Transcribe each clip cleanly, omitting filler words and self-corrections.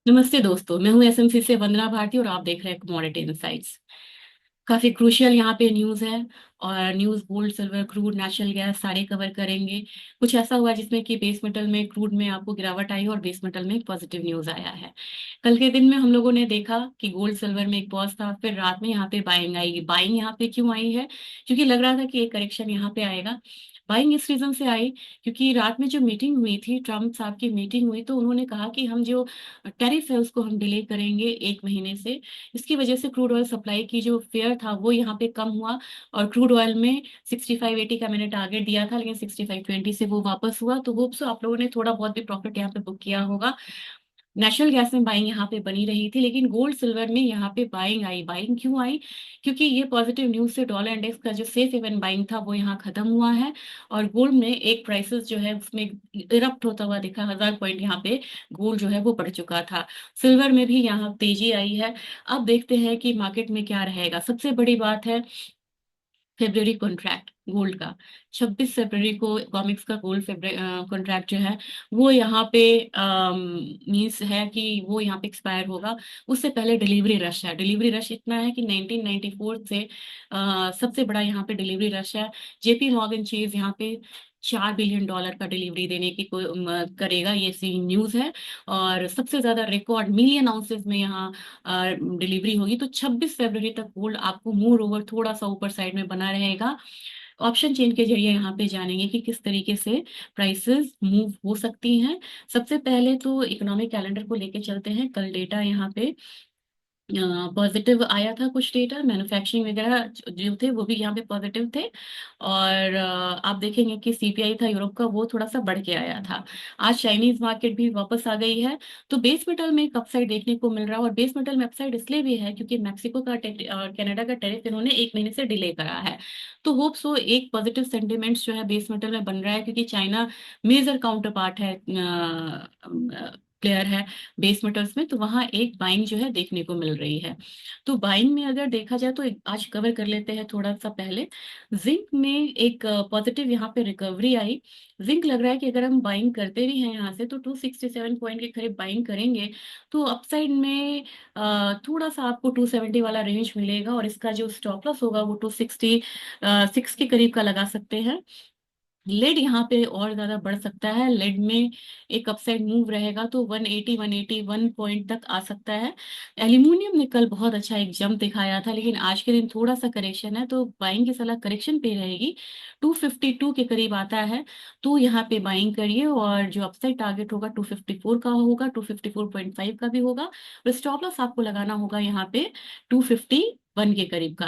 नमस्ते दोस्तों, मैं हूं एसएमसी से वंदना भारती और आप देख रहे हैं कमोडिटी इनसाइट्स। काफी क्रूशियल यहाँ पे न्यूज़ है। और news gold, silver, crude, natural gas सारे कवर करेंगे। कुछ ऐसा हुआ जिसमें कि बेस मेटल में, क्रूड में आपको गिरावट आई और बेस मेटल में एक पॉजिटिव न्यूज़ आया है। कल के दिन में हम लोगों ने देखा कि गोल्ड सिल्वर में एक पॉज था, फिर रात में यहाँ पे बाइंग आई। बाइंग यहाँ पे क्यों आई है? क्योंकि लग रहा था कि एक करेक्शन यहाँ पे आएगा। बाइंग इस रीजन से आई क्योंकि रात में जो मीटिंग हुई थी, ट्रम्प साहब की मीटिंग हुई, तो उन्होंने कहा कि हम जो टैरिफ है उसको हम डिले करेंगे 1 महीने से। इसकी वजह से क्रूड ऑयल सप्लाई की जो फेयर था वो यहाँ पे कम हुआ। और क्रूड ऑयल में 65-80 का मैंने टारगेट दिया था, लेकिन 65-20 से वो वापस हुआ। तो होप सो आप लोगों ने थोड़ा बहुत भी प्रॉफिट यहाँ पे बुक किया होगा। नेचुरल गैस में बाइंग यहाँ पे बनी रही थी, लेकिन गोल्ड सिल्वर में यहाँ पे बाइंग आई। बाइंग क्यों आई? क्योंकि ये पॉजिटिव न्यूज से डॉलर इंडेक्स का जो सेफ हेवन बाइंग था वो यहाँ खत्म हुआ है। और गोल्ड में एक प्राइसेस जो है उसमें इरप्ट होता हुआ दिखा, 1000 पॉइंट यहाँ पे गोल्ड जो है वो बढ़ चुका था। सिल्वर में भी यहाँ तेजी आई है। अब देखते हैं कि मार्केट में क्या रहेगा। सबसे बड़ी बात है फेब्रवरी कॉन्ट्रैक्ट गोल्ड का। 26 फरवरी को कॉमिक्स का गोल्ड कॉन्ट्रैक्ट जो है वो यहाँ पे मीन्स है कि वो यहाँ पे एक्सपायर होगा। उससे पहले डिलीवरी रश है। डिलीवरी रश इतना है कि 1994 से सबसे बड़ा यहाँ पे डिलीवरी रश है। जेपी मॉर्गन चेज यहाँ पे $4 बिलियन का डिलीवरी देने की कोई करेगा, ये सी न्यूज है। और सबसे ज्यादा रिकॉर्ड मिलियन आउंसेस में यहाँ डिलीवरी होगी। तो 26 फरवरी तक गोल्ड आपको मूव ओवर थोड़ा सा ऊपर साइड में बना रहेगा। ऑप्शन चेन के जरिए यहाँ पे जानेंगे कि किस तरीके से प्राइसेस मूव हो सकती हैं। सबसे पहले तो इकोनॉमिक कैलेंडर को लेके चलते हैं। कल डेटा यहाँ पे पॉजिटिव आया था। कुछ डेटा मैन्युफैक्चरिंग वगैरह जो थे वो भी यहाँ पे पॉजिटिव थे। और आप देखेंगे कि सीपीआई था यूरोप का, वो थोड़ा सा बढ़ के आया था। आज चाइनीज मार्केट भी वापस आ गई है। तो बेस मेटल में एक अपसाइड देखने को मिल रहा है। और बेस मेटल में अपसाइड इसलिए भी है क्योंकि मैक्सिको का और कनाडा का टैरिफ इन्होंने 1 महीने से डिले करा है। तो होप सो एक पॉजिटिव सेंटिमेंट्स जो है बेस मेटल में बन रहा है, क्योंकि चाइना मेजर काउंटर पार्ट है, प्लेयर है बेस मेटल्स में। तो वहां एक बाइंग जो है देखने को मिल रही है। तो बाइंग में अगर देखा जाए तो आज कवर कर लेते हैं थोड़ा सा पहले। जिंक में एक पॉजिटिव यहाँ पे रिकवरी आई। जिंक लग रहा है कि अगर हम बाइंग करते भी हैं यहाँ से तो 267 पॉइंट के करीब बाइंग करेंगे। तो अपसाइड में थोड़ा सा आपको 270 वाला रेंज मिलेगा। और इसका जो स्टॉप लॉस होगा वो 266 के करीब का लगा सकते हैं। लेड यहाँ पे और ज्यादा बढ़ सकता है। लेड में एक अपसाइड मूव रहेगा तो 180 181 पॉइंट तक आ सकता है। एल्यूमिनियम ने कल बहुत अच्छा एक जंप दिखाया था, लेकिन आज के दिन थोड़ा सा करेक्शन है, तो बाइंग की सलाह करेक्शन पे रहेगी। 252 के करीब आता है तो यहाँ पे बाइंग करिए। और जो अपसाइड टारगेट होगा 254 का होगा, 254.5 का भी होगा। और स्टॉप लॉस आपको लगाना होगा यहाँ पे 251 के करीब का।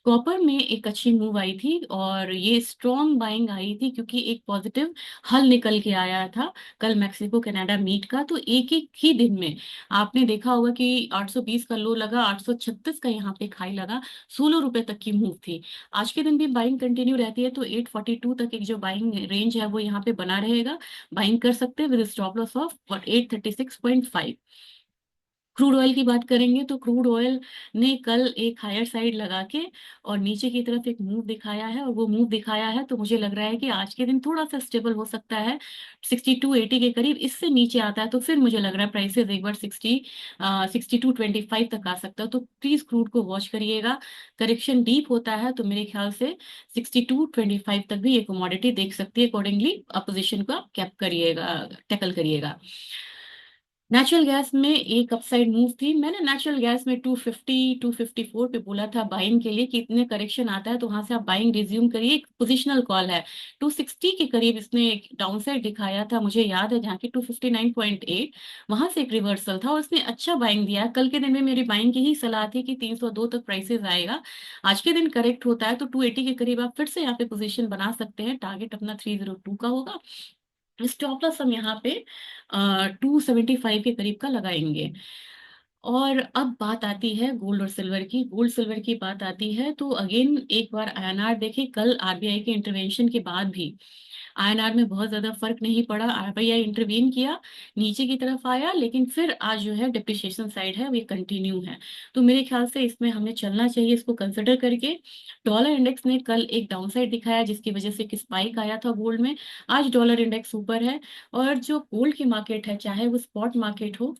कॉपर में एक अच्छी मूव आई थी और ये स्ट्रॉन्ग बाइंग आई थी क्योंकि एक पॉजिटिव हल निकल के आया था कल मैक्सिको कनाडा मीट का। तो एक एक ही दिन में आपने देखा होगा कि 820 का लो लगा, 836 का यहाँ पे खाई लगा, 16 रुपए तक की मूव थी। आज के दिन भी बाइंग कंटिन्यू रहती है तो 842 तक एक जो बाइंग रेंज है वो यहाँ पे बना रहेगा। बाइंग कर सकते हैं with stop loss of 836.5। Crude oil की बात करेंगे तो क्रूड ऑयल ने कल एक हायर साइड लगा के और नीचे की तरफ एक मूव दिखाया है। और वो मूव दिखाया है तो मुझे लग रहा है कि आज के दिन थोड़ा सा स्टेबल हो सकता है 6280 के करीब। इससे नीचे आता है तो फिर मुझे लग रहा है प्राइसेस एक बार 6225 तक आ सकता है। तो प्लीज क्रूड को वॉच करिएगा। करेक्शन डीप होता है तो मेरे ख्याल से 6225 तक भी ये कमोडिटी देख सकती है। अकॉर्डिंगली अपोजिशन को आप कैप करिएगा, टैकल करिएगा। नेचुरल गैस में एक अपसाइड मूव थी। मैंने नेचुरल गैस में 250 254 पे बोला था बाइंग के लिए कि इतने करेक्शन आता है तो वहां से आप बाइंग रिज्यूम करिए। एक पोजिशनल कॉल है। 260 के करीब इसने एक डाउनसाइड दिखाया था, मुझे याद है, जहाँ की 259.8 वहां से एक रिवर्सल था और उसने अच्छा बाइंग दिया। कल के दिन में मेरी बाइंग की ही सलाह थी कि 302 तक प्राइसेस आएगा। आज के दिन करेक्ट होता है तो 280 के करीब आप फिर से यहाँ पे पोजीशन बना सकते हैं। टारगेट अपना 302 का होगा। स्टॉप लॉस हम यहाँ पे 275 के करीब का लगाएंगे। और अब बात आती है गोल्ड और सिल्वर की। गोल्ड सिल्वर की बात आती है तो अगेन एक बार आईएनआर देखें। कल आरबीआई के इंटरवेंशन के बाद भी आईएनआर में बहुत ज्यादा फर्क नहीं पड़ा। आरबीआई इंटरवीन किया, नीचे की तरफ आया, लेकिन फिर आज जो है डिप्रिशिएशन साइड है वो कंटिन्यू है। तो मेरे ख्याल से इसमें हमें चलना चाहिए इसको कंसिडर करके। डॉलर इंडेक्स ने कल एक डाउनसाइड दिखाया जिसकी वजह से एक स्पाइक आया था गोल्ड में। आज डॉलर इंडेक्स ऊपर है। और जो गोल्ड की मार्केट है, चाहे वो स्पॉट मार्केट हो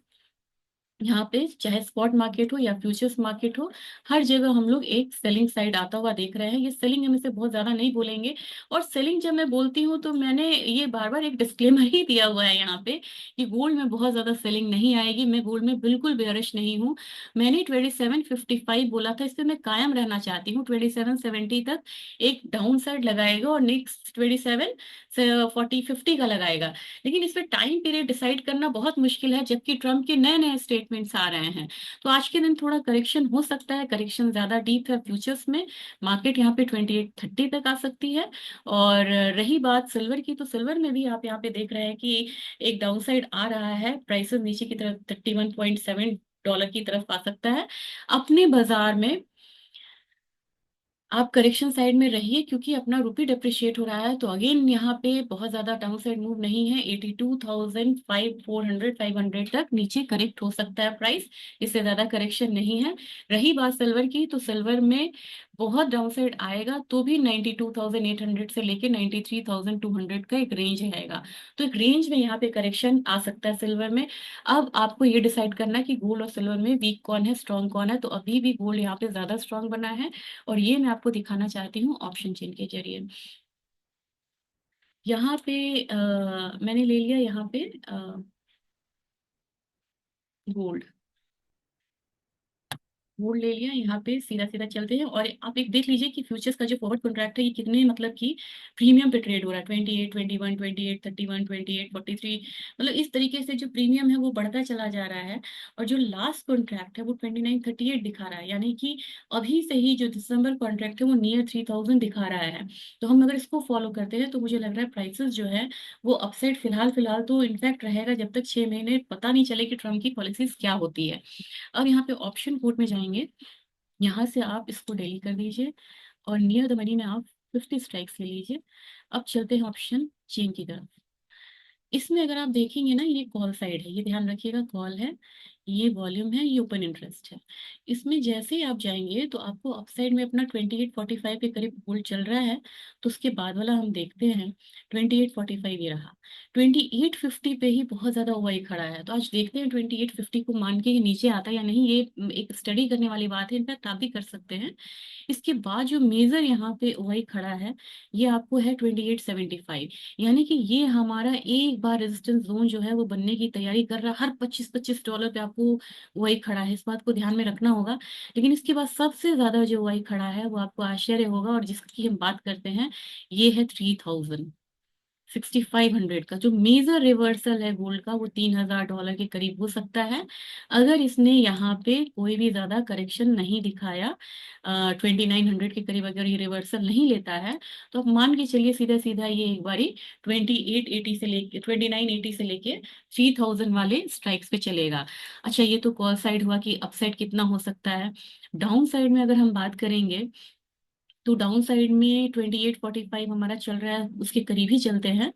यहाँ पे चाहे स्पॉट मार्केट हो या फ्यूचर्स मार्केट हो, हर जगह हम लोग एक सेलिंग साइड आता हुआ देख रहे हैं। ये सेलिंग हम इसे बहुत ज्यादा नहीं बोलेंगे। और सेलिंग जब मैं बोलती हूँ तो मैंने ये बार बार एक डिस्क्लेमर ही दिया हुआ है यहाँ पे कि गोल्ड में बहुत ज्यादा सेलिंग नहीं आएगी। मैं गोल्ड में बिल्कुल बेयरिश नहीं हूँ। मैंने 2755 बोला था, इस पे मैं कायम रहना चाहती हूँ। 2770 तक एक डाउन साइड लगाएगा और नेक्स्ट 2740 50 का लगाएगा। लेकिन इस पे टाइम पीरियड डिसाइड करना बहुत मुश्किल है, जबकि ट्रम्प के नए नए स्टेटमेंट्स आ रहे हैं। तो आज के दिन थोड़ा करेक्शन हो सकता है, करेक्शन ज्यादा डीप है फ्यूचर्स में। मार्केट यहाँ पे 2830 तक आ सकती है। और रही बात सिल्वर की, तो सिल्वर में भी आप यहाँ पे देख रहे हैं कि एक डाउन साइड आ रहा है। प्राइसेस नीचे की तरफ $31.7 की तरफ आ सकता है। अपने बाजार में आप करेक्शन साइड में रहिए, क्योंकि अपना रुपी डिप्रिशिएट हो रहा है। तो अगेन यहाँ पे बहुत ज्यादा डाउन साइड मूव नहीं है। 82,500 तक नीचे करेक्ट हो सकता है प्राइस। इससे ज्यादा करेक्शन नहीं है। रही बात सिल्वर की, तो सिल्वर में बहुत डाउन साइड आएगा तो भी 92,800 से लेके 93,200 का एक रेंज रहेगा। तो एक रेंज में यहाँ पे करेक्शन आ सकता है सिल्वर में। अब आपको ये डिसाइड करना है कि गोल्ड और सिल्वर में वीक कौन है, स्ट्रांग कौन है। तो अभी भी गोल्ड यहाँ पे ज्यादा स्ट्रांग बना है। और ये मैं आपको दिखाना चाहती हूँ ऑप्शन चेन के जरिए। यहाँ पे मैंने ले लिया यहाँ पे गोल्ड। मोड़ ले लिया। यहाँ पे सीधा सीधा चलते हैं और आप एक देख लीजिए कि फ्यूचर्स का जो फॉरवर्ड कॉन्ट्रैक्ट है ये कितने मतलब कि प्रीमियम पे ट्रेड हो रहा है। 28, 21, 28, 31, 28, 43। मतलब इस तरीके से जो प्रीमियम है वो बढ़ता चला जा रहा है। और जो लास्ट कॉन्ट्रैक्ट है वो 2938 दिखा रहा है, यानी कि अभी से ही जो दिसंबर कॉन्ट्रैक्ट है वो नियर 3000 दिखा रहा है। तो हम अगर इसको फॉलो करते हैं तो मुझे लग रहा है प्राइसेस जो है वो अपसाइड फिलहाल फिलहाल तो इनफैक्ट रहेगा, जब तक 6 महीने पता नहीं चले कि ट्रम्प की पॉलिसीज क्या होती है। अब यहाँ पे ऑप्शन कोड में जाएंगे। यहाँ से आप इसको डेली कर दीजिए और नियर द मनी में आप 50 स्ट्राइक्स ले लीजिए। अब चलते हैं ऑप्शन चेन की तरफ। इसमें अगर आप देखेंगे ना, ये कॉल साइड है, ये ध्यान रखिएगा, कॉल है, ये वॉल्यूम है, ये ओपन इंटरेस्ट है। इसमें जैसे ही आप जाएंगे तो आपको अपसाइड में अपना 2845 के करीब गोल्ड चल रहा है। तो उसके बाद वाला हम देखते हैं। 2845 ये रहा। 2850 पे ही बहुत ज्यादा ओवाई खड़ा है। तो आज देखते हैं 2850 को मान के ये नीचे आता है या नहीं। ये एक स्टडी करने वाली बात है, इनफैक्ट आप भी कर सकते हैं। इसके बाद जो मेजर यहाँ पे वही खड़ा है, ये आपको है 2875। यानी कि ये हमारा एक बार रेजिस्टेंस जोन जो है वो बनने की तैयारी कर रहा है। हर 25-25 डॉलर पे आपको वही खड़ा है, इस बात को ध्यान में रखना होगा। लेकिन इसके बाद सबसे ज्यादा जो वही खड़ा है वो आपको आश्चर्य होगा, और जिसकी हम बात करते हैं ये है 3500 का। जो मेजर रिवर्सल है गोल्ड का वो $3000 के करीब हो सकता है, अगर इसने यहाँ पे कोई भी ज्यादा करेक्शन नहीं दिखाया। 2900 के करीब अगर ये रिवर्सल नहीं लेता है तो आप मान के चलिए सीधा सीधा ये एक बारी 2880 से लेके 2980 से लेके 3000 वाले स्ट्राइक्स पे चलेगा। अच्छा, ये तो कॉल साइड हुआ कि अपसाइड कितना हो सकता है। डाउन साइड में अगर हम बात करेंगे तो डाउन साइड में 2845 हमारा चल रहा है, उसके करीब ही चलते हैं।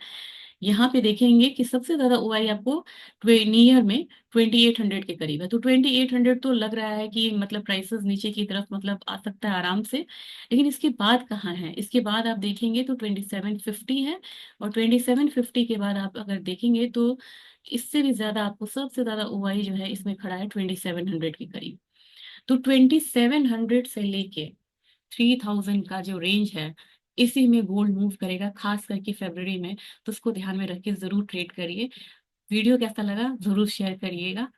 यहाँ पे देखेंगे कि सबसे ज्यादा ओआई आपको नियर में 2800 के करीब है। तो 2800 तो लग रहा है कि मतलब प्राइसेस नीचे की तरफ मतलब आ सकता है आराम से। लेकिन इसके बाद कहाँ है, इसके बाद आप देखेंगे तो 2750 है। और 2750 के बाद आप अगर देखेंगे तो इससे भी ज्यादा आपको सबसे ज्यादा ओआई जो है इसमें खड़ा है 2700 के करीब। तो 2700 से लेके 3000 का जो रेंज है, इसी में गोल्ड मूव करेगा, खास करके फरवरी में। तो उसको ध्यान में रख के जरूर ट्रेड करिए। वीडियो कैसा लगा जरूर शेयर करिएगा।